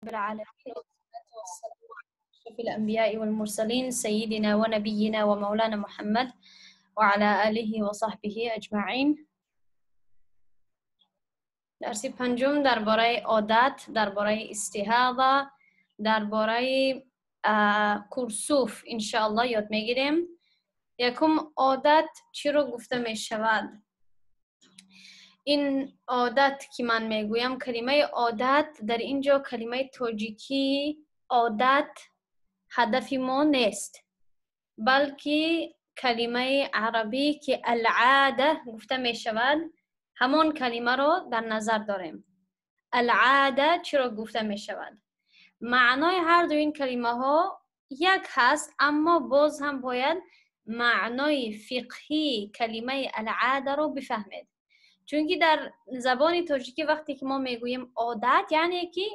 العالمين والصلاة والسلام على أشرف الأنبياء والمرسلين سيدنا ونبينا ومولانا محمد وعلى آله وصحبه أجمعين. درس پنجم درباره عادت، درباره استحاضه، درباره کرسوف انشاءالله یاد میگیریم. یکم عادت چی رو گفته می شود؟ این عادت که من میگویم کلمه عادت در اینجا کلمه تاجیکی عادت هدف ما نیست، بلکه کلمه عربی که العاده گفته می شود همون کلمه رو در نظر داریم. العاده چرا گفته می شود؟ معنای هر دو این کلمه ها یک هست، اما باز هم باید معنای فقهی کلمه العاده رو بفهمید. چون که در زبان تاجیکی وقتی که ما میگوییم عادت یعنی که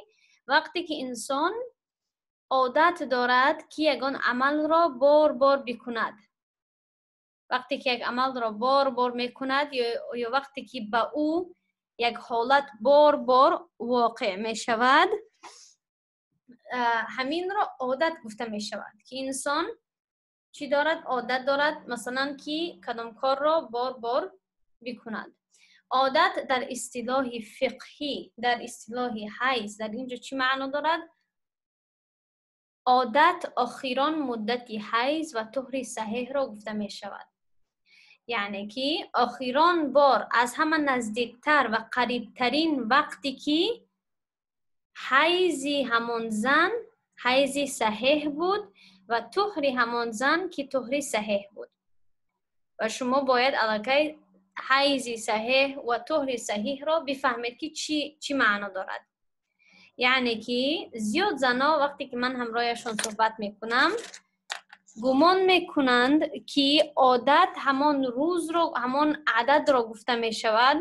وقتی که انسان عادت دارد که یگان عمل را بار بار بکند، وقتی که یک عمل را بار بار میکند یا وقتی که به او یک حالت بار بار واقع می شود، همین را عادت گفته می شود. که انسان چی دارد؟ عادت دارد مثلا که کدام کار را بار بار بکند. عادت در اصطلاح فقهی، در اصطلاح حیض در اینجا چی معنا دارد؟ عادت آخران مدت حیض و طهر صحیح را گفته می شود. یعنی که آخران بار از همه نزدیکتر و قریبترین وقتی که حیض همان زن حیض صحیح بود و طهر همان زن که طهر صحیح بود. و شما باید علاقه حیض صحیح و طهر صحیح را بفهمید که چی معنا دارد. یعنی که زیاد زنا وقتی که من همراهشون صحبت میکنم گمان میکنند که عادت همان روز رو، همان عدد را گفته میشود،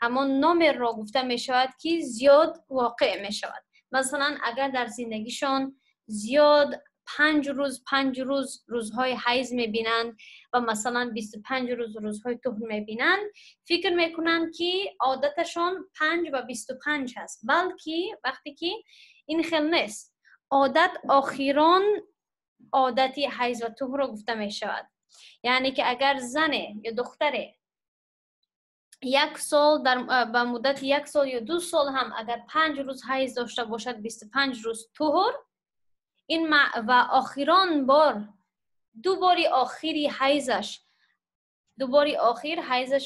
همان نامر را گفته میشود که زیاد واقع میشود. مثلا اگر در زندگیشان زیاد 5 روز روزهای حیض میبینند و مثلا 25 روزهای طهر میبینند، فکر میکنند که عادتشان 5 و 25 هست، بلکه وقتی که این خیلی نیست. عادت آخران عادتی حیض و طهر را گفته میشود. یعنی که اگر زن یا دختر 1 سال به مدت 1 سال یا 2 سال هم اگر 5 روز حیض داشته باشد، 25 روز طهر، این و آخران بار دوباری آخری حیضش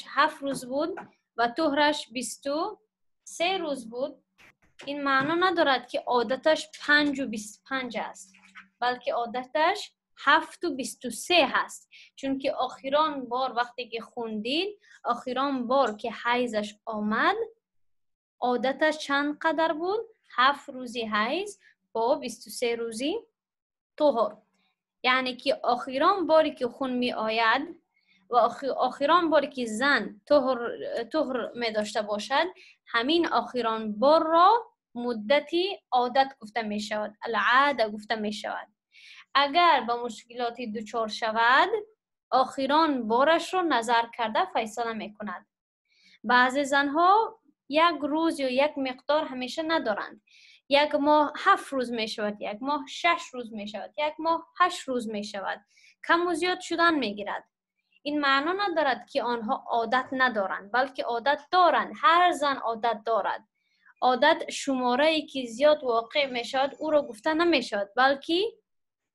7 روز بود و طهرش 23 روز بود، این معنا ندارد که عادتش 5 و 25 است، بلکه عادتش 7 و 23 هست. چون که آخران بار وقتی که خوندید، آخران بار که حیضش آمد عادتش چند قدر بود؟ 7 روزی حیض با 23 روزی طهر. یعنی که آخران باری که خون می آید و آخران باری که زن طهر می داشته باشد، همین آخران بار را مدتی عادت گفته می شود، العاده گفته می شود. اگر با مشکلاتی دچار شود، آخران بارش رو نظر کرده فیصله می کند. بعضی زنها 1 روز یا 1 مقدار همیشه ندارند. 1 ماه 7 روز می شود، 1 ماه 6 روز می شود، 1 ماه 8 روز می شود. کم و زیاد شدن می گیرد. این معنا ندارد که آنها عادت ندارند، بلکه عادت دارند. هر زن عادت دارد. عادت شماره ای که زیاد واقع می شود او را گفته نمی شود، بلکه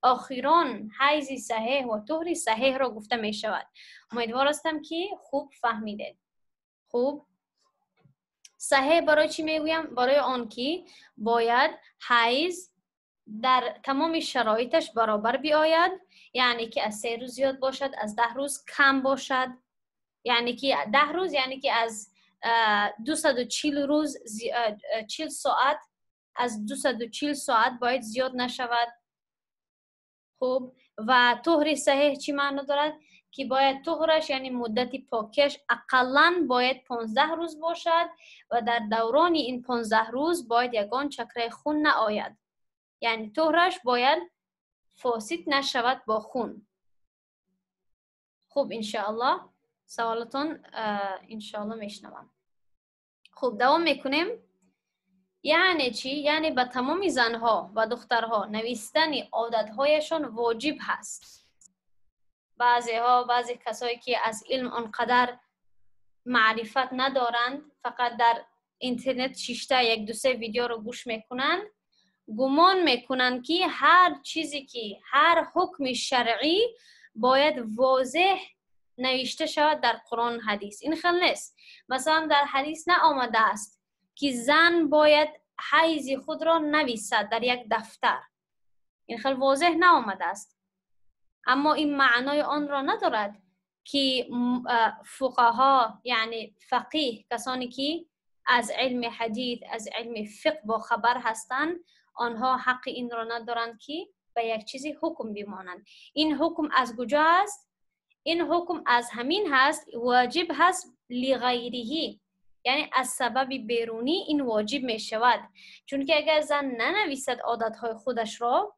آخران حیض صحیح و طهر صحیح را گفته می شود. امیدوار هستم که خوب فهمیدید. خوب صحیح برای چی میگویم؟ برای آن که باید حیض در تمام شرایطش برابر بیاید. یعنی که از 3 روز زیاد باشد، از 10 روز کم باشد. یعنی که 10 روز یعنی که از 240 روز 40 ساعت، از 240 ساعت باید زیاد نشود. خوب. و طهر صحیح چی معنی دارد؟ که باید طهرش یعنی مدت پاکش اقلاً باید 15 روز باشد و در دوران این 15 روز باید یگان چکره خون نآید. یعنی طهرش باید فاسد نشود با خون. خوب انشاءالله سوالتون انشاءالله میشنوم. خوب دوام میکنیم. یعنی چی؟ یعنی به تمام زنها و دخترها نوشتن عادتهایشان واجب هست. بعضی کسایی که از علم آنقدر معرفت ندارند، فقط در اینترنت شیشته یک دو سه ویدیو رو گوش میکنند، گمان میکنند که هر چیزی که هر حکم شرعی باید واضح نوشته شود در قرآن حدیث. این خیلی نیست. مثلا در حدیث نه آمده است که زن باید حیض خود را نویسد در یک دفتر. این خیلی واضح نه آمده است، اما این معنای آن را ندارد که فقها یعنی فقیه، کسانی که از علم حدیث از علم فقه با خبر هستند، آنها حق این را ندارند که به یک چیزی حکم بمانند. این حکم از کجا است؟ این حکم از همین هست، واجب هست لغیره، یعنی از سبب بیرونی این واجب می شود. چون که اگر زن ننویسد عادتهای خودش را،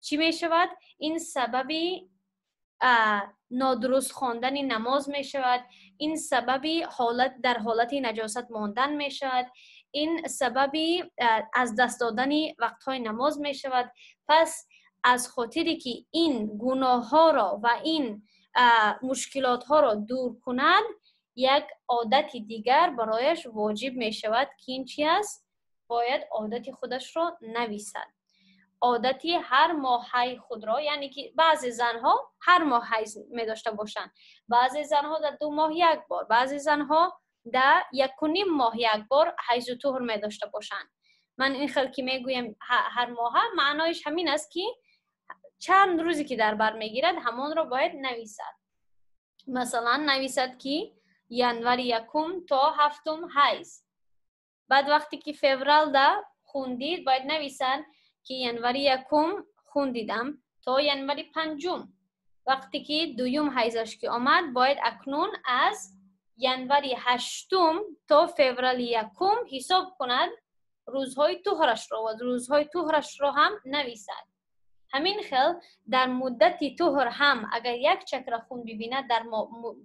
چی می شود؟ این سببی نادرست خواندن نماز می شود، این سببی در حالت نجاست ماندن می شود، این سببی از دست دادن وقتهای نماز می شود. پس از خاطری که این گناه ها را و این مشکلات ها را دور کند، یک عادت دیگر برایش واجب می شود که این چی است؟ باید عادت خودش را نویسد. عادتی هر ماهی خود را، یعنی که بعضی زنها هر ماه حیض می داشته باشند، بعضی زنها در 2 ماه یک بار، بعضی زنها در 1.5 ماه یک بار حیض و طهر می داشته باشند. من این خیلی که می گویم هر ماه، معنایش همین است که چند روزی که در بر می گیرد همان را باید نویسد. مثلا نویسد که ینور 1 تا 7 حیض. بعد وقتی که فوریه دا خوندید باید نویسن که ینور 1 خوندیدم تا ینور 5. وقتی که 2 حیضش که آمد باید اکنون از ینور 8 تا فوریه 1 حساب کند روزهای طهرش را، و روزهای طهرش را هم نویسد. همین خیل در مدت طهر هم اگر یک چکر خون ببیند،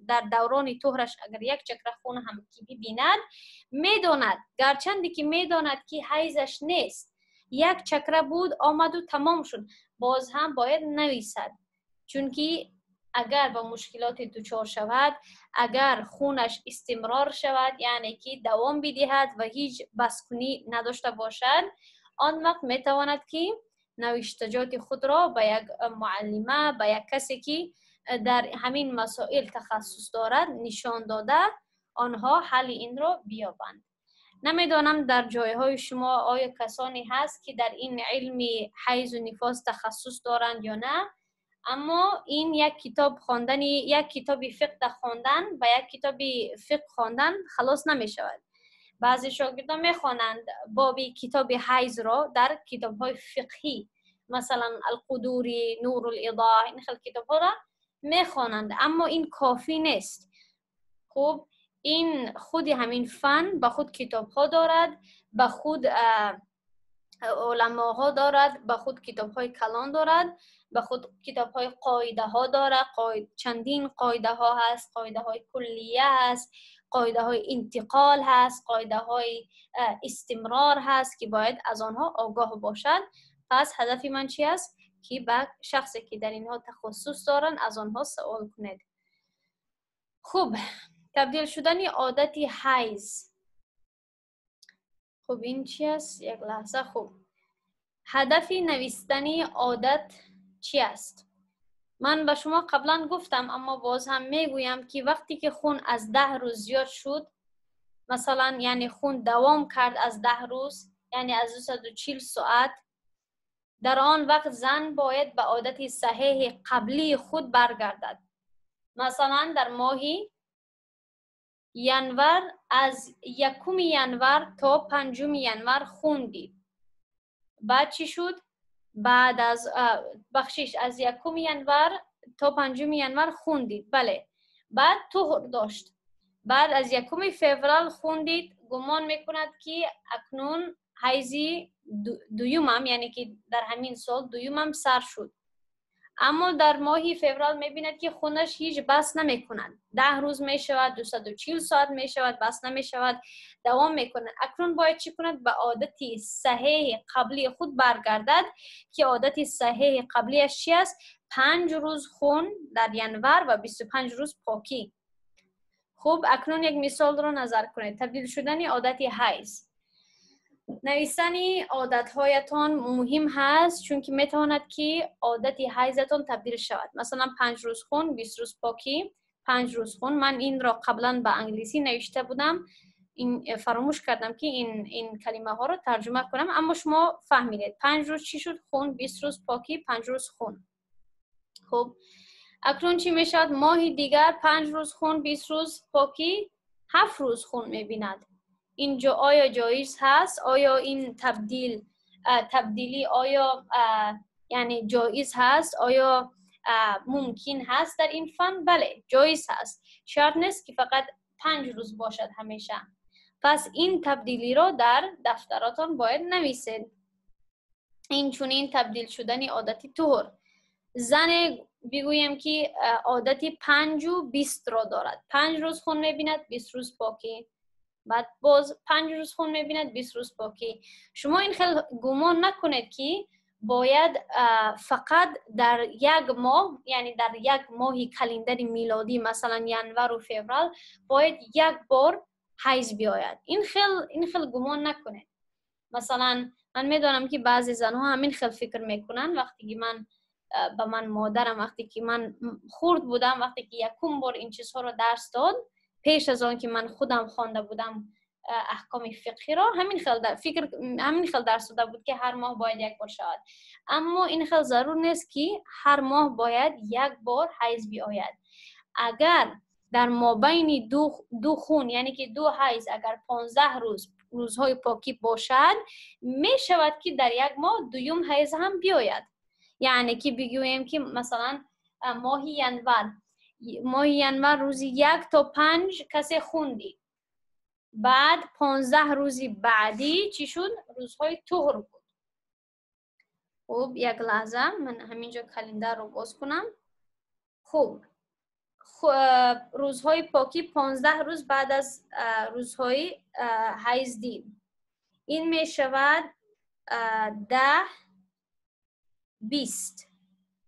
در دوران طهرش اگر یک چکر خون هم که ببیند، میداند، گرچندی که میداند که حیضش نیست، یک چکر بود آمد و تمام شد، باز هم باید نویسد. چون که اگر با مشکلات دچار شود، اگر خونش استمرار شود، یعنی که دوام بدهد و هیچ بسکنی نداشته باشد، آن وقت میتواند که نوشتجات خود را به یک معلمه، به یک کسی که در همین مسائل تخصص دارد نشان داده آنها حل این را بیابند. نمیدانم در جایهای شما آیا کسانی هست که در این علم حیض و نفاس تخصص دارند یا نه، اما این یک کتاب خواندن، یک کتاب فقه خواندن و یک کتاب فقه خواندن خلاص نمی شود. بعضی شاگردان میخوانند بابی کتاب حیض را در کتاب‌های فقهی، مثلا القدوری، نور الایضاح، این خیلی کتاب‌ها را میخوانند، اما این کافی نیست. خب این خود همین فن به خود کتاب‌ها دارد، به خود علماها دارد، به خود کتاب‌های کلان دارد، به خود کتاب‌های قاعده ها دارد. چندین قاعده ها هست، قاعده های کلیه هست، قاعده های انتقال هست، قاعده های استمرار هست که باید از آنها آگاه باشد. پس هدف من چی است؟ که به شخصی که در اینها تخصص دارن از آنها سوال کنید. خوب، تبدیل شدن عادت حیض. خب این چی است؟ یک لحظه. خوب، هدف نوشتن عادت چی است؟ من به شما قبلا گفتم، اما باز هم میگویم که وقتی که خون از 10 روز زیاد شد، مثلا یعنی خون دوام کرد از 10 روز، یعنی از 240 ساعت، در آن وقت زن باید به عادت صحیح قبلی خود برگردد. مثلا در ماهی ینور از 1 ینور تا 5 ینور خوندید، بعد چی شد؟ بعد از از 1 ینور تا 5 ینور خوندید، بله، بعد طهر داشت، بعد از 1 فوریه خوندید، گمان میکند که اکنون حیضی دویمم، یعنی که در همین سال دویمم سر شد. اما در ماه فوریه میبیند که خونش هیچ بس نمیکنند. 10 روز میشود، 240 ساعت میشود، بس نمیشود، دوام میکنند. اکنون باید چی کند؟ به عادتی صحیح قبلی خود برگردد که عادتی صحیح قبلیش چی است؟ 5 روز خون در ینور و 25 روز پاکی. خوب، اکنون یک مثال رو نظر کنید. تبدیل شدن عادتی حیض. نویسن عادت‌هایتان مهم هست چون که میتواند که عادتی حیضتان تبدیل شود. مثلا 5 روز خون، 20 روز پاکی. 5 روز خون، من این را قبلا به انگلیسی نوشته بودم، این فراموش کردم که این کلمه ها رو ترجمه کنم، اما شما فهمیدید. 5 روز چی شد؟ خون. 20 روز پاکی، 5 روز خون. خب اکنون چی میشود؟ ماه دیگر 5 روز خون، 20 روز پاکی، 7 روز خون میبیند. اینجا آیا جایز هست؟ آیا این تبدیلی آیا یعنی جایز هست؟ آیا ممکن هست در این فن؟ بله، جایز هست. شرط نیست که فقط 5 روز باشد همیشه. پس این تبدیلی رو در دفتراتان باید نویسید. این چونین تبدیل شدن عادتی طهر. زن بگویم که عادتی 5 و 20 را دارد. 5 روز خون میبیند، 20 روز پاکی. بعد باز 5 روز خون میبیند، 20 روز پاکی. شما این خیلی گمان نکنید که باید فقط در یک ماه، یعنی در یک ماه کلندر میلادی مثلا ینور و فوریه باید یک بار حیض بیاید. این خیلی گمان نکنید. مثلا من میدونم که بعضی زنها همین خیلی فکر میکنن. وقتی که من به من مادرم وقتی که من خرد بودم، وقتی که یکم بار این چیزها رو درس داد، پیش از آن که من خودم خوانده بودم احکام فقهی را، همین خیلی درس داده بود که هر ماه باید یک بار شود. اما این خیلی ضرور نیست که هر ماه باید یک بار حیض بیاید. اگر در مابین دو خون، یعنی که 2 حیض، اگر 15 روزهای پاکی باشد، می شود که در یک ماه دوم حیض هم بیاید. یعنی که بگوییم که مثلا ماه ینور روزی 1 تا 5 کسی خوندی، بعد 15 روزی بعدی چی شد؟ روزهای طهر بود. خب یک لحظه من همینجا کلندر رو باز کنم. خب روزهای پاکی 15 روز بعد از روزهای حیض دید. این می شود 10 20.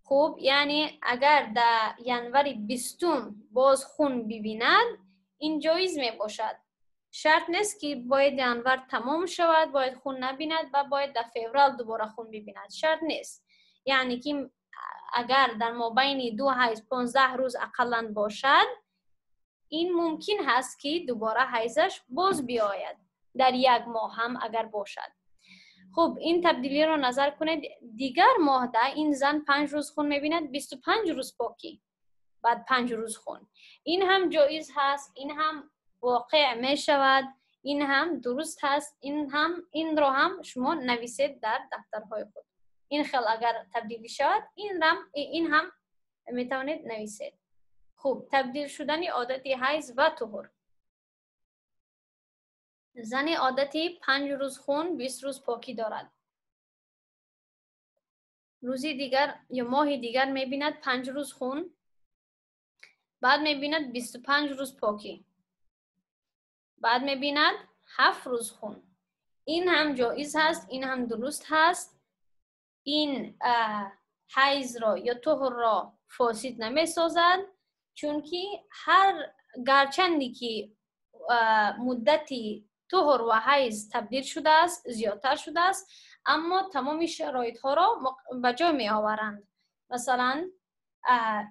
خب یعنی اگر در ینور 20 باز خون ببیند، این جایز می باشد. شرط نیست که باید ینور تمام شود، باید خون نبیند و باید در فوریه دوباره خون ببیند. شرط نیست. یعنی که اگر در مابین 2 حیض 15 روز اقلا باشد، این ممکن هست که دوباره حیضش باز بیاید در یک ماه هم اگر باشد. خب این تبدیلی رو نظر کنید. دیگر ماه ده این زن 5 روز خون میبیند، 25 روز پاکی، بعد 5 روز خون. این هم جایز هست، این هم واقع می شود، این هم درست هست. این رو هم شما نویسید در دفترهای خود. این خیلی اگر تبدیلی شود، این هم میتونید نویسید. خوب، تبدیل شدن عادتی حیض و طهر. زن عادتی 5 روز خون، 20 روز پاکی دارد. روزی دیگر یا ماه دیگر میبیند 5 روز خون، بعد میبیند 25 روز پاکی، بعد میبیند 7 روز خون. این هم جایز هست، این هم درست هست. این حیض را یا طهر را فاسد نمیسازد، چون که گرچندی که مدتی طهر و حیض تبدیل شده است، زیادتر شده است، اما تمام شرایط ها را به جای می آورند. مثلا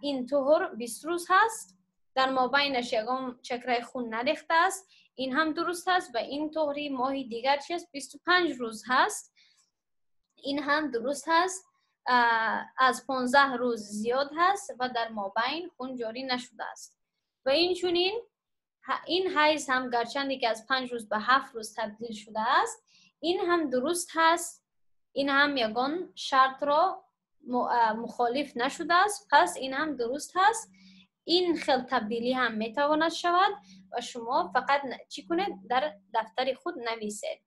این طهر 20 روز هست، در مابینش یکم چکره خون نریخته است، این هم درست هست. و این طهری ماه دیگر چیست؟ 25 روز هست، این هم درست هست. از 15 روز زیاد هست و در مابین خون جاری نشده است. و این چونین این حیض هم گرچندی که از 5 روز به 7 روز تبدیل شده است، این هم درست هست. این هم یگان شرط را مخالف نشده است، پس این هم درست هست. این خیلی تبدیلی هم میتواند شود و شما فقط چی کنید؟ در دفتر خود نویسید.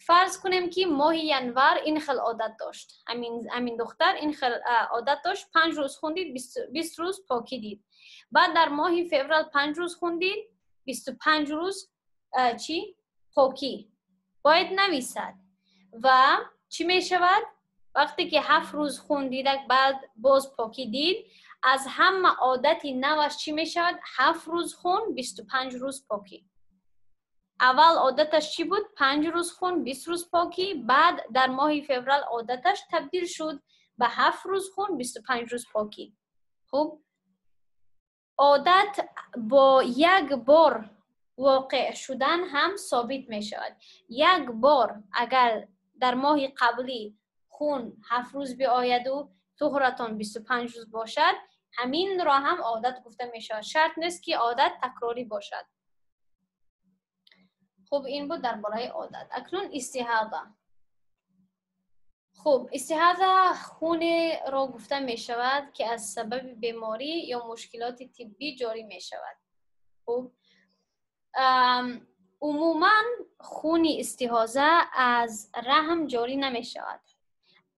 فرض کنیم که ماه ینور این خل عادت داشت، همین دختر این خل عادت داشت، 5 روز خوندید، 20 روز پاکی دید. بعد در ماه فوریه 5 روز خوندید، 25 روز چی؟ پاکی. باید نویسد و چی می شود؟ وقتی که 7 روز خوندید بعد باز پاکی دید، از همه عادتی نوش چی می شود؟ 7 روز خون، 25 روز پاکی. اول عادتش چی بود؟ 5 روز خون، 20 روز پاکی. بعد در ماه فوریه عادتش تبدیل شد به 7 روز خون، 25 روز پاکی. خب عادت با یک بار واقع شدن هم ثابت می شود. یک بار اگر در ماه قبلی خون 7 روز بیاید و طهرتان 25 روز باشد، همین را هم عادت گفته می شود. شرط نیست که عادت تکراری باشد. خب این بود درباره عادت. اکنون استحاضه. خب استحاضه خون را گفته می شود که از سبب بیماری یا مشکلات طبی جاری می شود. خب عموما خون استحاضه از رحم جاری نمی شود،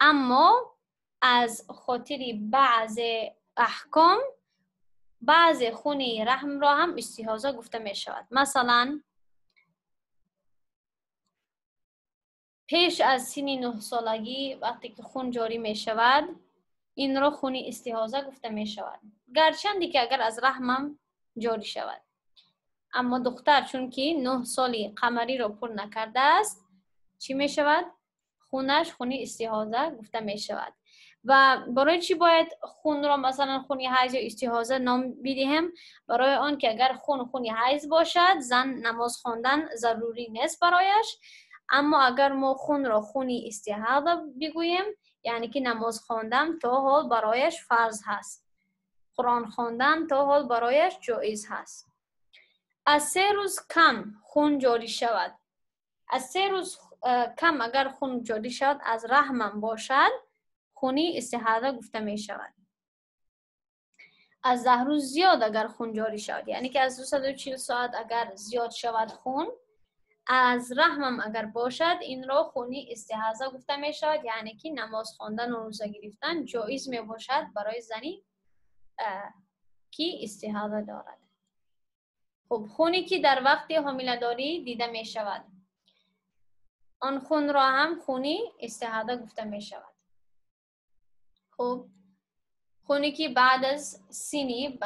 اما از خاطر بعض احکام بعض خون رحم را هم استحاضه گفته می شود. مثلا پیش از سن 9 سالگی وقتی که خون جاری می شود، این را خون استحاضه گفته می شود، گرچندی که اگر از رحمم جاری شود. اما دختر چون که 9 سالی قمری را پر نکرده است، چی می شود؟ خونش خون استحاضه گفته می شود. و برای چی باید خون را مثلا خون حیض یا استحاضه نام بدهیم؟ برای آن که اگر خون حیض باشد، زن نماز خواندن ضروری نیست برایش، اما اگر ما خون را خون استحاضه بگوییم، یعنی که نماز خواندن تا حال برایش فرض هست، قرآن خواندن تا حال برایش جایز هست. از 3 روز کم خون جاری شود. از 3 روز کم اگر خون جاری شود، از رحمم باشد، خونی استحاضه گفته می شود. از 10 روز زیاد اگر خون جاری شود، یعنی که از 240 ساعت اگر زیاد شود خون، از رحمم اگر باشد، این را خونی استحاضه گفته می شود، یعنی که نماز خواندن و روزه گرفتن جایز می باشد برای زنی که استحاضه دارد. خب خونی که در وقت حامله‌داری دیده می شود، آن خون را هم خونی استحاضه گفته می شود. خب خونی که بعد از سنی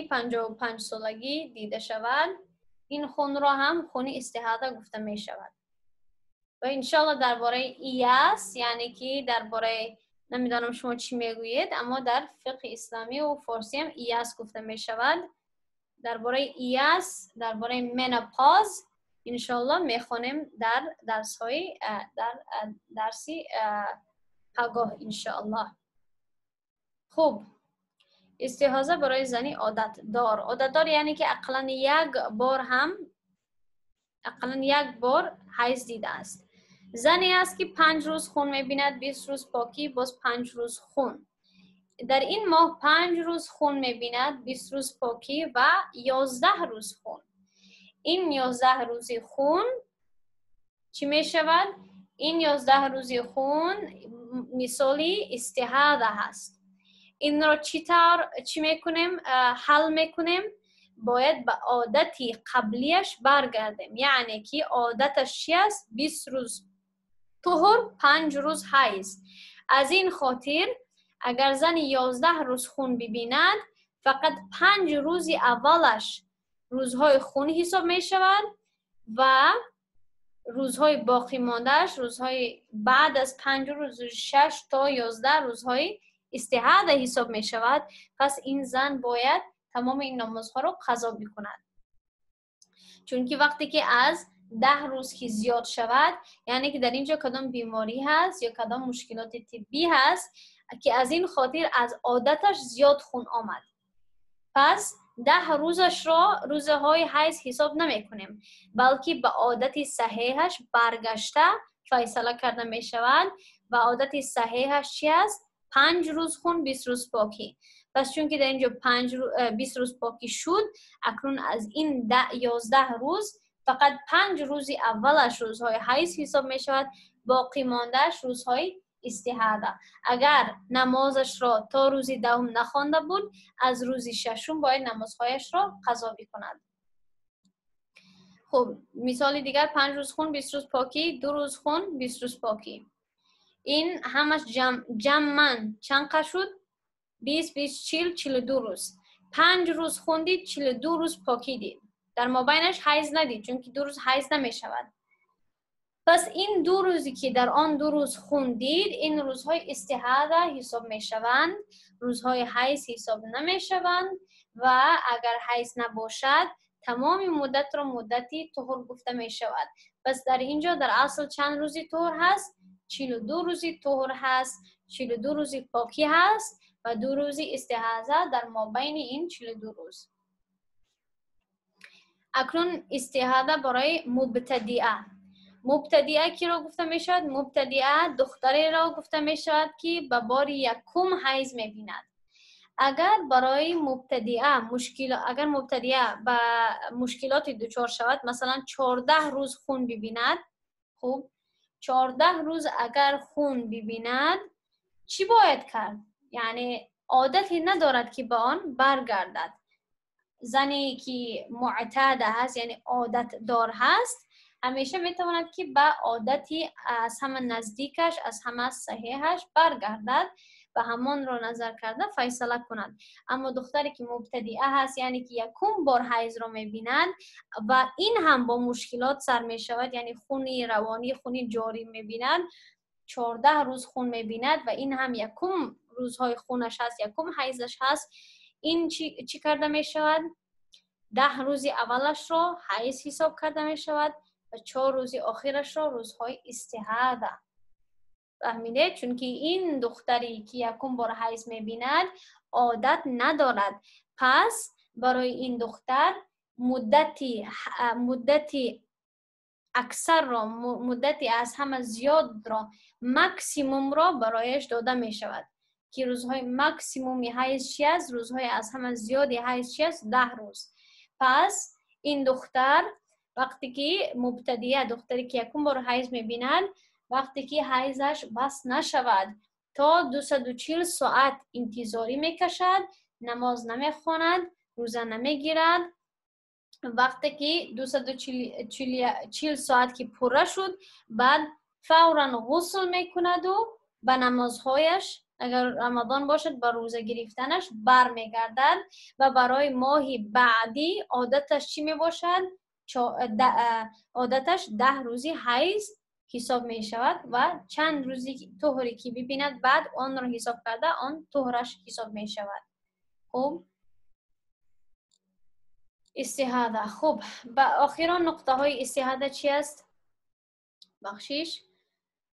55 سالگی دیده شود، این خون را هم خونی استحاضه گفته می شود. و انشالله درباره ایاس، یعنی که درباره نمیدانم شما چی میگویید، اما در فقه اسلامی و فارسی هم ایاس گفته می شود. درباره ایاس، درباره منوپاز انشالله میخونیم در درسی پگاه انشالله. خب استحاضه برای زنی عادت دار یعنی که اقلا یک بار حیض دیده است. زنی است که 5 روز خون میبیند، 20 روز پاکی، باز 5 روز خون. در این ماه 5 روز خون میبیند، 20 روز پاکی و 11 روز خون. این 11 روزی خون چی میشود؟ این 11 روزی خون مثالی استحاضه هست. این را چی میکنیم؟ حل میکنیم. باید به عادتی قبلیش برگردیم، یعنی که عادتش چی است؟ 20 روز طهر، 5 روز حیض. از این خاطر اگر زن 11 روز خون ببیند، فقط 5 روزی اولش روزهای خون حساب می شود و روزهای باقی ماندهش، روزهای بعد از 5 روز 6 تا 11 روزهای استحاضه حساب می شود. پس این زن باید تمام این نمازها رو قضا بکند، چون که وقتی که از 10 روز که زیاد شود، یعنی که در اینجا کدام بیماری هست یا کدام مشکلات طبی هست که از این خاطر از عادتش زیاد خون آمد. پس 10 روزش را روزهای حیض حساب نمی کنیم، بلکه به عادت صحیحش برگشته فیصله کرده می شود و عادت صحیحش چی است؟ 5 روز خون، 20 روز پاکی. پس چون که در اینجا 20 روز پاکی شد، اکنون از این 11 روز فقط 5 روزی اولش روزهای حیض حساب می شود، باقی ماندهش روزهای استحاضه. اگر نمازش را تا روز دوم نخوانده بود، از روز ششم باید نمازهایش را قضا بکند. خب مثال دیگر 5 روز خون 20 روز پاکی، 2 روز خون 20 روز پاکی. این همش جمعاً چند شد؟ 20 20 40 42 روز. 5 روز خوندید، 42 روز پاکی دید. در مابینش حیض ندید چون که 2 روز حیض نمی شود. پس این 2 روزی که در آن 2 روز خوندید، این روزهای استحاضه حساب می شوند، روزهای حیض حساب نمی شوند و اگر حیض نباشد تمام مدت را مدتی طهور گفته می شود. پس در اینجا در اصل چند روزی طهور هست؟ 42 روزی طهور هست، 42 روزی پاکی هست و 2 روزی استحاضه در مابین این 42 روز. اکنون استحاضه برای مبتدیه کی را گفته می شود؟ مبتدیه دختری را گفته می شود که به بار یکم حیض می بیند. اگر برای مبتدیه اگر مبتدیه به مشکلات دچار شود، مثلا 14 روز خون ببیند، خب 14 روز اگر خون ببیند چی باید کرد؟ یعنی عادتی ندارد که به آن برگردد. زنی که معتاده هست یعنی عادت دار هست، همیشه میتواند که به عادتی از همه نزدیکش، از همه صحیحش برگردد و همان را نظر کرده فیصله کند. اما دختری که مبتدیه هست یعنی که یکم بار حیض را میبیند و این هم با مشکلات سر میشود، یعنی خونی روانی خونی جاری میبیند، 14 روز خون میبیند و این هم یکم روزهای خونش هست، یکم حیضش هست، این چی کرده میشود؟ 10 روزی اولش را حیض حساب کرده میشود و 4 روزی آخرش را روزهای استحاضه. فهمیده؟ چون که این دختری که یکم بار حیض میبیند عادت ندارد، پس برای این دختر مدتی اکثر را، مدتی از همه زیاد را، مکسیموم را برایش داده می شود که روزهای مکسیمومی حیض چی است؟ روزهای از همه زیادی حیض چی است؟ 10 روز. پس این دختر وقتی که مبتدیه، دختری که یکم بار حیض میبیند، وقتی که حیضش بس نشود تا 240 ساعت انتظاری میکشد، نماز نمیخواند، روزه نمیگیرد. وقتی که 240 ساعت که پوره شد، بعد فوراً غسل میکند و به نمازهایش، اگر رمضان باشد به روزه گرفتنش برمیگردد و برای ماهی بعدی عادتش چی می باشد؟ عادتش 10 روزی حیض حساب می شود و چند روزی طهری که ببیند بعد آن را حساب کرده آن طهرش حساب می شود. خب استحاضه. خب با آخران نقطه های استحاضه چی است؟ بخشش.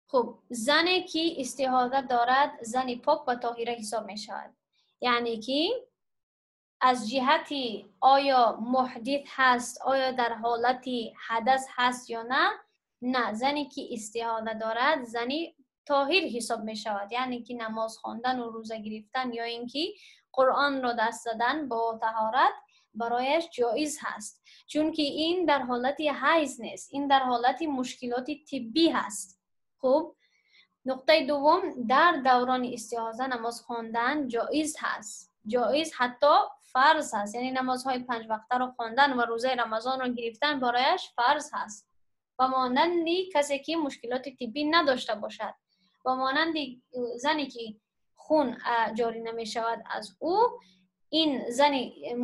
خب زنی که استحاضه دارد زنی پاک و طاهره حساب می شود، یعنی که از جهتی آیا محدث هست، آیا در حالتی حدث هست یا نه، زنی که استحاضه دارد زنی طاهر حساب می شود، یعنی که نماز خواندن و روزه گرفتن یا اینکه قرآن را دست زدن با طهارت برایش جایز هست، چون که این در حالتی حیض نیست، این در حالتی مشکلات طبی هست. خب نقطه دوم، در دوران استحاضه نماز خواندن جایز هست، جایز حتی فرض هست، یعنی نمازهای 5 وقته رو خواندن و روزه رمضان رو گرفتن برایش فرض هست، و مانند کسی که مشکلات طبی نداشته باشد، و مانند زنی که خون جاری نمی شود از او، این زنی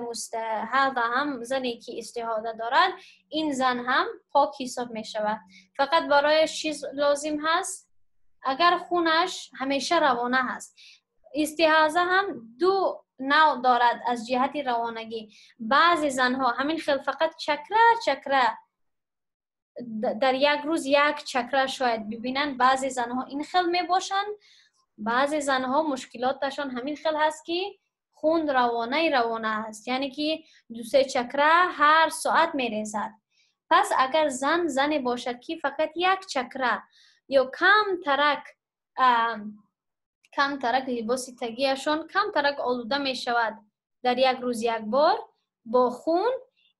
مستحاضه هم، زنی که استحاضه دارد، این زن هم پاک حساب می شود. فقط برایش چیز لازم هست؟ اگر خونش همیشه روانه هست. استحاضه هم 2 نوع دارد از جهت روانگی. بعضی زنها همین خیل فقط چکره در یک روز 1 چکره شاید ببینن، بعضی زنها این خیل می باشن، بعضی زنها مشکلاتشان همین خیل هست که خون روانه هست، یعنی که 2-3 چکره هر ساعت می ریزد. پس اگر زنی باشد که فقط 1 چکره یا کم ترک لباس تگیشون کم ترک آلوده می شود در یک روز 1 بار با خون،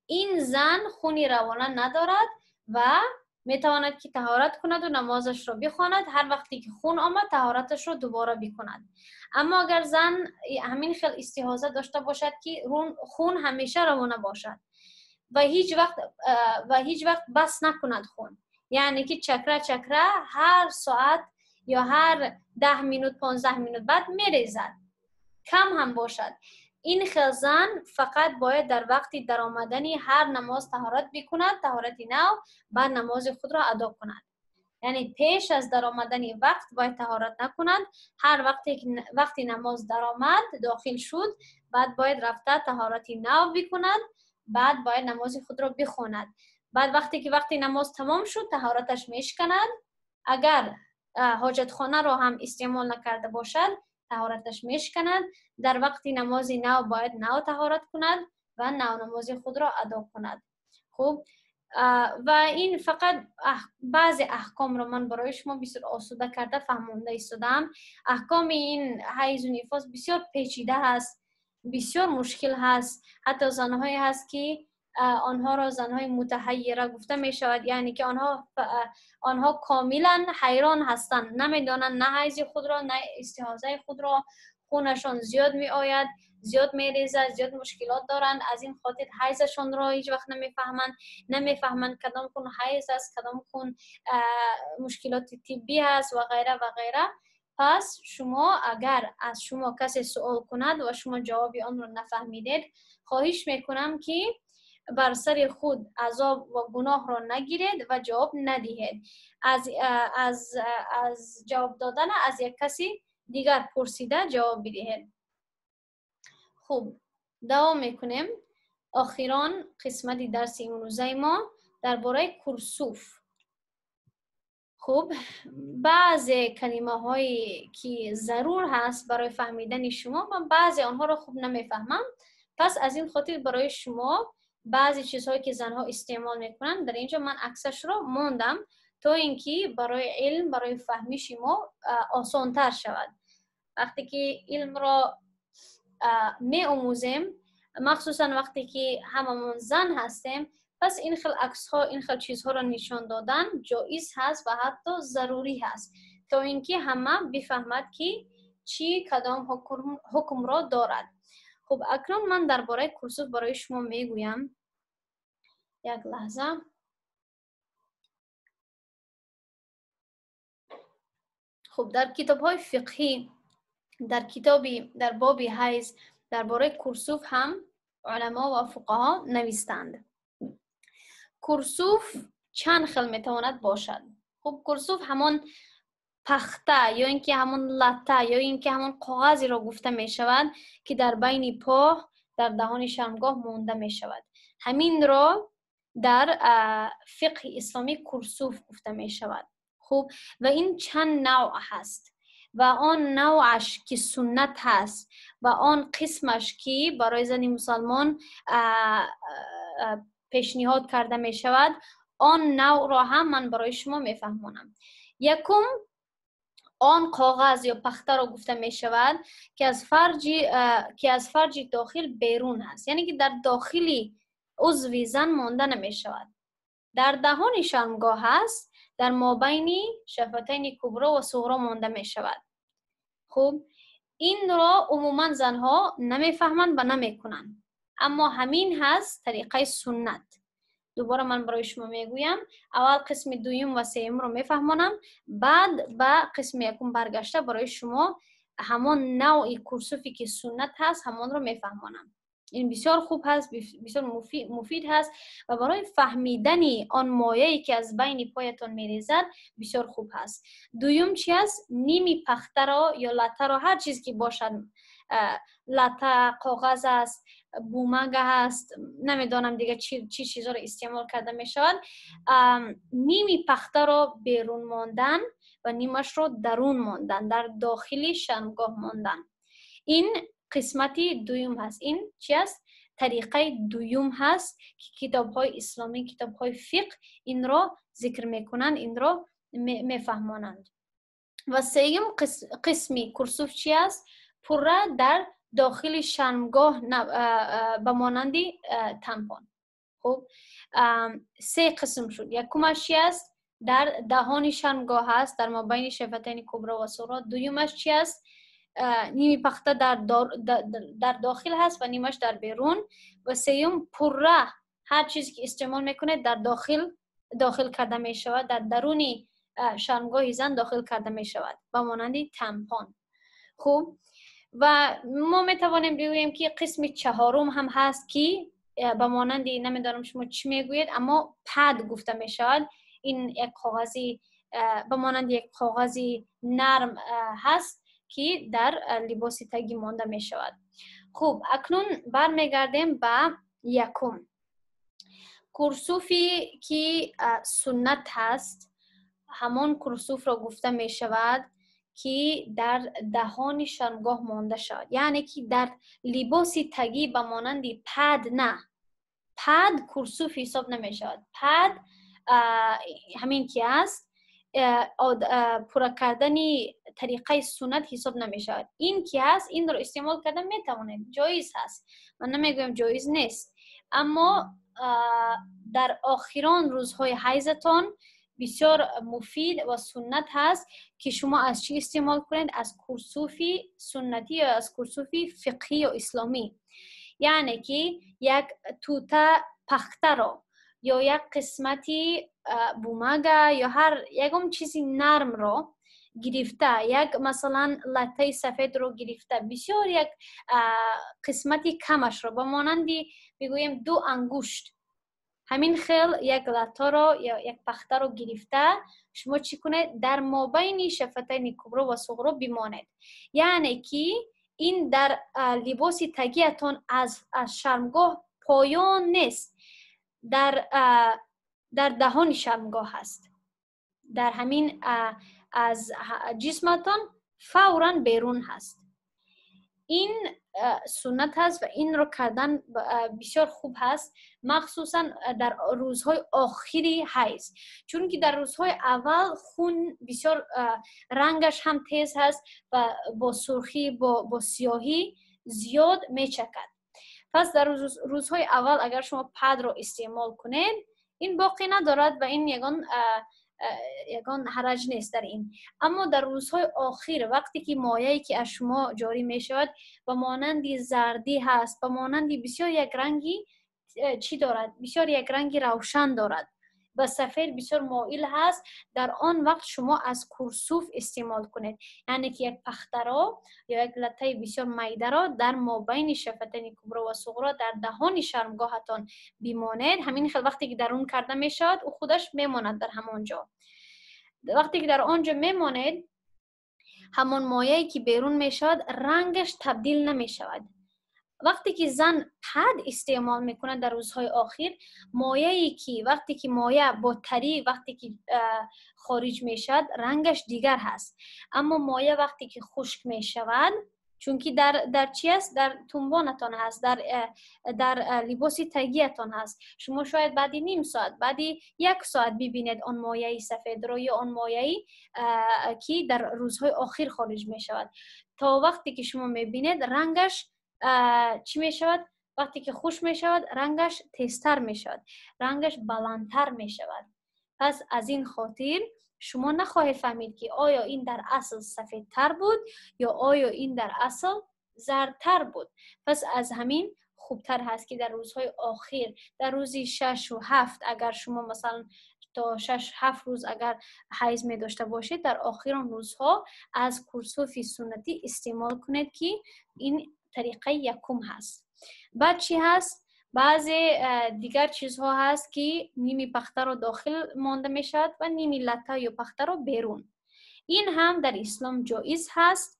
این زن خونی روانه ندارد و میتواند که طهارت کند و نمازش را بخواند. هر وقتی که خون آمد طهارتش را دوباره بکند. اما اگر زن همین خیلی استحاضه داشته باشد که خون همیشه روانه باشد و هیچ وقت بس نکند خون، یعنی که چکره هر ساعت یا هر 10 مینوت 15 مینوت بعد میریزد، کم هم باشد، این خزان فقط باید در وقت در آمدنی هر نماز طهارت بکند، طهارت نو، بعد نماز خود را ادا کند. یعنی پیش از در آمدنی وقت باید طهارت نکند. هر وقتی نماز در آمد داخل شد بعد باید رفته طهارت نو بکند، بعد باید نماز خود را بخواند. بعد وقتی نماز تمام شد طهارتش میشکند. اگر حاجت خانه را هم استعمال نکرده باشد طهارتش میشکند. در وقت نماز نو باید نو طهارت کند و نو نماز خود را ادا کند. خوب، و این فقط بعضی احکام را من برای شما بسیار آسوده کرده فهمانده ایستادم. احکام این حیض و نفاس بسیار پیچیده هست، بسیار مشکل هست. حتی زنهایی هست که آنها را زنهای متحیره گفته می شود، یعنی که آنها کاملا حیران هستند، نمیدانند نه حیض خود را نه استحاضه خود را، خونشان زیاد می آید، زیاد می ریزد، زیاد مشکلات دارند. از این خاطر حیضشان را هیچ وقت نمیفهمند کدام خون حیض است، کدام خون مشکلات طبی است و غیره و غیره. پس شما اگر از شما کسی سوال کند و شما جواب آن را نفهمیدید، خواهش میکنم که بر سر خود عذاب و گناه را نگیرید و جواب ندهید. از جواب دادن از یک کسی دیگر پرسیده جواب بدهید. خوب، دوام میکنیم. آخران قسمت درس امروزه ما درباره کرسوف. خوب، بعضی کلمه هایی که ضرور هست برای فهمیدن شما، من بعضی آنها را خوب نمیفهمم، پس از این خاطر برای شما بعضی چیزهایی که زنها استعمال میکنن در اینجا من عکسش رو موندم تا اینکه برای علم، برای فهمی شما آسان تر شود. وقتی که علم را می آموزیم، مخصوصا وقتی که هممون زن هستیم، پس این خل عکس ها، این خل چیزها را نشان دادن جایز هست و حتی ضروری هست تا اینکه همه بفهمد که چی کدام حکم را دارد. خب اکنون من درباره کرسوف برای شما میگویم. یک لحظه. خب در کتاب های فقهی، در باب حیض درباره کرسوف هم علما و فقها نویستند. کرسوف چند خل میتواند باشد. خب کرسوف همان پخته یا اینکه همون لطه یا اینکه همون کاغذی را گفته می شود که در بین پا در دهان شرمگاه مونده می شود. همین را در فقه اسلامی کرسوف گفته می شود. خوب، و این چند نوع هست و آن نوعش که سنت هست و آن قسمش که برای زن مسلمان پیشنهاد کرده می شود، آن نوع را هم من برای شما می فهمونم. یکم آن کاغذ یا پخته را گفته می شود که از فرج داخل بیرون هست، یعنی که در داخلی عضو زن مانده نمی شود. در دهان شرمگاه هست، در مابین شفتین کبرا و صغرا مانده می شود. خوب، این را عموما زنها نمی فهمند و نمی کنند، اما همین هست طریقه سنت. دوباره من برای شما میگویم، اول قسم دوم و سوم رو میفهمونم، بعد به قسم یکم برگشته برای شما همان نوع کرسوفی که سنت هست همان رو میفهمونم. این بسیار خوب هست، بسیار مفید هست و برای فهمیدن آن مایه‌ای که از بین پایتان میریزد بسیار خوب هست. دوم چی است؟ نیمی پخته را یا لطه را، هر چیز که باشد، لطه، کاغذ است، بومنگ هست، نمیدانم دیگه چی چیزا رو استعمال کرده می شود، نیمی پخته را بیرون ماندن و نیمش رو درون ماندن، در داخلی شرمگاه ماندن. این قسمتی دوم هست. این چی است؟ طریقه دوم هست که کتاب های اسلامی، کتاب های فقه این را ذکر میکنند، این را میفهمانند. و سوم قسمی کرسوف چی است؟ پره در داخل شرمگاه به مانند تمپون. خب 3 قسم شد. یکمش چی است؟ در دهان شرمگاه هست، در مابین شفتین کبرا و صغرا. دویمش چی است؟ نیمی پخته در داخل هست و نیمش در بیرون. و سوم پره، هر چیزی که استعمال میکنه در داخل کرده می شود، در درونی شرمگاه زن داخل کرده می شود با مانند تمپون. خوب، و ما می توانیم بگوییم که قسم چهارم هم هست که با مانند، نمیدانم شما چی میگویید، اما پد گفته می شود. این یک کاغذی با مانند یک کاغذی نرم هست که در لباس تگی مانده می شود. خوب، اکنون برمیگردیم به یکم. کرسوفی که سنت هست، همان کرسوف را گفته می شود که در دهان شرمگاه مانده شد، یعنی که در لباس تگی به مانند پد نه، پد کرسوف حساب نمی شود. پد همین که است پورا کردنی طریقه سنت حساب نمی شود. این که هست، این رو استعمال کردن می توانید، جایز هست، من نمیگویم جایز نیست، اما در آخران روزهای حیضتان بسیار مفید و سنت هست که شما از چی استعمال کنید؟ از کرسوفی سنتی یا از کرسوفی فقهی و اسلامی. یعنی که یک توته پخته را یا یک قسمتی بومگه یا هر یکم چیزی نرم را گرفته، یک مثلا لطه سفید رو گرفته، بسیار یک قسمتی کمش رو با مانندی بگویم 2 انگشت، همین خیل یک لطه رو یا یک پخته رو گرفته، شما چی کنید؟ در مابین شفتین کبرا و صغرا بماند. یعنی که این در لباس تگیتان از شرمگاه پایان نیست، در دهان شرمگاه هست، در همین از جسمتان فوراً بیرون هست. این سنت هست و این رو کردن بسیار خوب هست، مخصوصا در روزهای آخری حیض، چون که در روزهای اول خون بسیار رنگش هم تیز هست و با سرخی با سیاهی زیاد میچکد. پس در روزهای اول اگر شما پد رو استعمال کنید این باقی ندارد و این یگان حرج نیست در این. اما در روزهای آخر وقتی که مایعی که از شما جاری می شود و مانندی زردی هست و مانندی بسیار یک رنگی چی دارد؟ بسیار یک رنگی روشن دارد و سفید بسیار مائل هست، در آن وقت شما از کرسوف استعمال کنید. یعنی که یک پخته را یا یک لطه بسیار میده را در مابین شفتین کبرا و صغرا در دهان شرمگاهتان بماند. همین خیلی وقتی که در اون کرده می شود او خودش میماند در همانجا. وقتی که در آنجا میماند همان مایعی که بیرون می شود رنگش تبدیل نمی شود. وقتی که زن پد استعمال میکنه در روزهای آخر، مایعی که وقتی که مایع با تری وقتی که خارج میشد رنگش دیگر هست، اما مایع وقتی که خشک میشود، چون که در چی است؟ در تنبانتان هست، در لباس تگیتان هست، شما شاید بعدی نیم ساعت، بعدی 1 ساعت ببینید آن مایعی سفید رو یا آن مایعی که در روزهای آخر خارج میشود. تا وقتی که شما میبینید رنگش چی می شود؟ وقتی که خوش می شود رنگش تیزتر می شود، رنگش بلندتر می شود. پس از این خاطر شما نخواهید فهمید که آیا این در اصل سفیدتر بود یا آیا این در اصل زردتر بود. پس از همین خوبتر هست که در روزهای آخر، در روزی 6 و 7 اگر شما مثلا تا 6-7 روز اگر حیض می داشته باشید، در آخر آن روزها از کرسوف سنتی استعمال کنید که این طریقه یکم هست. بعد چی هست؟ بعضی دیگر چیزها هست که نیمی پخته رو داخل مانده می شود و نیمی لطه یا پخته رو بیرون. این هم در اسلام جایز هست.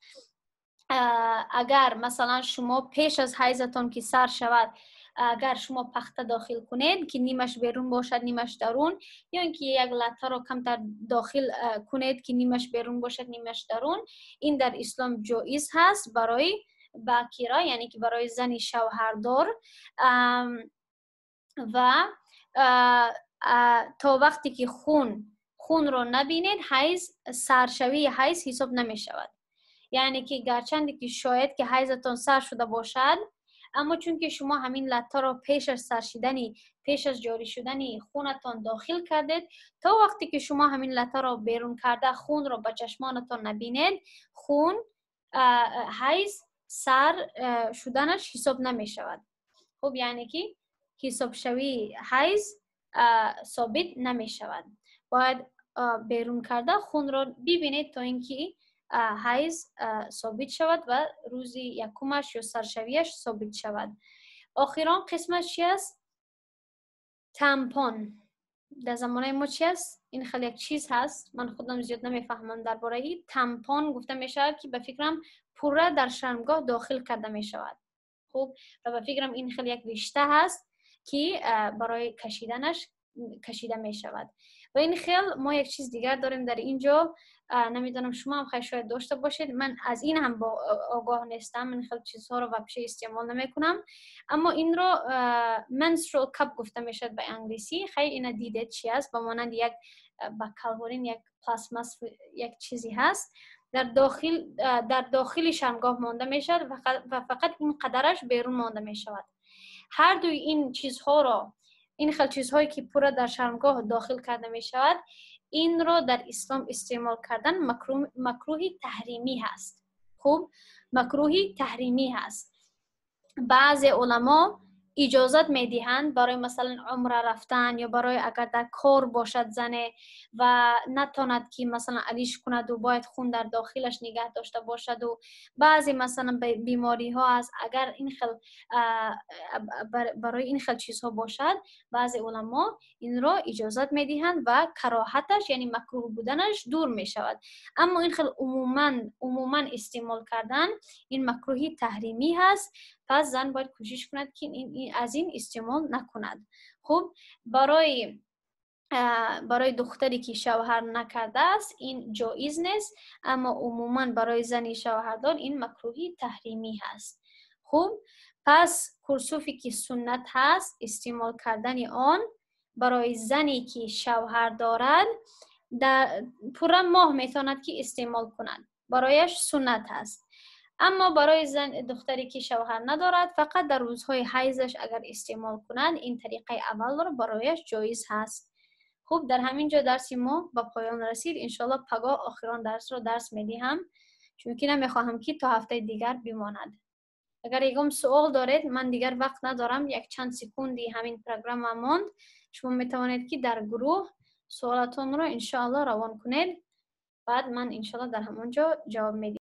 اگر مثلا شما پیش از حیضتان که سر شود اگر شما پخته داخل کنید که نیمش بیرون باشد نیمش درون، یا اینکه یک لطه رو کمتر داخل کنید که نیمش بیرون باشد نیمش درون، این در اسلام جایز هست برای باکره، یعنی که برای زن شوهردار. و تا وقتی که خون رو نبینید حیض سرشوی حیض حساب نمی شود. یعنی که گرچند که شاید که حیضتان سر شده باشد اما چون که شما همین لطه را پیش از جاری شدنی خونتان داخل کردید، تا وقتی که شما همین لطه را بیرون کرده خون را به چشمانتان نبینید، خون حیض سر شدنش حساب نمی شود. خب یعنی که حساب شوی حیض ثابت نمی شود. باید بیرون کرده خون را ببینید تا اینکه حیض ثابت شود و روزی یکمش یا سرشویش ثابت شود. آخران قسمش چی است؟ تمپون. در زمانه ما چی است؟ این خیلی یک چیز هست، من خودم زیاد نمیفهمم درباره این. تمپون گفته می شود که به فکرم پوره در شرمگاه داخل کرده می شود. خب و به فکرم این خیلی یک رشته هست که برای کشیدنش کشیده می شود. و این خیلی ما یک چیز دیگر داریم در اینجا، نمیدونم شما هم خیلی شاید داشته باشید، من از این هم آگاه نیستم، من خیلی چیزها رو وابشه استعمال نمی کنم. اما این رو menstrual cup گفته می شود به انگلیسی. خیلی اینا دیدید چی است؟ با مانند یک بکالورین، یک پلاسماس، یک چیزی هست در داخل شرمگاه مانده می شود و فقط این قدرش بیرون مانده می شود. هر دوی این چیزها را، این خیلی چیزهایی که پورا در شرمگاه داخل کرده می شود، این را در اسلام استعمال کردن مکروه تحریمی هست. خوب مکروه تحریمی هست. بعضی علما اجازت میدهند برای مثلا عمره رفتن یا برای اگر در کار باشد زنه و نتواند که مثلا علیش کند و باید خون در داخلش نگه داشته باشد و بعضی مثلا بیماری ها است، اگر این خل برای این خل چیزها باشد، بعضی علما این را اجازت میدهند و کراهتش یعنی مکروه بودنش دور می شود. اما این خل عموما استعمال کردن این مکروه تحریمی هست. پس زن باید کوشش کند که از این استعمال نکند. خب برای دختری که شوهر نکرده است این جایز نیست، اما عموما برای زنی شوهردار این مکروه تحریمی هست. خب پس کرسوفی که سنت هست استعمال کردن آن برای زنی که شوهر دارد در پورا ماه میتواند که استعمال کند، برایش سنت هست. اما برای دختری که شوهر ندارد فقط در روزهای حیضش اگر استعمال کنند این طریقه اول را برایش جایز هست. خوب در همین جا درس ما به پایان رسید. انشالله پگاه آخران درس را درس میدهم، چون که نمیخواهم که تا هفته دیگر بماند. اگر یکم سوال دارید، من دیگر وقت ندارم، یک چند سکوندی همین پروگرام ماند، شما میتوانید که در گروه سوالاتون را انشالله روان کنید، بعد من انشالله در همونجا جواب میدم.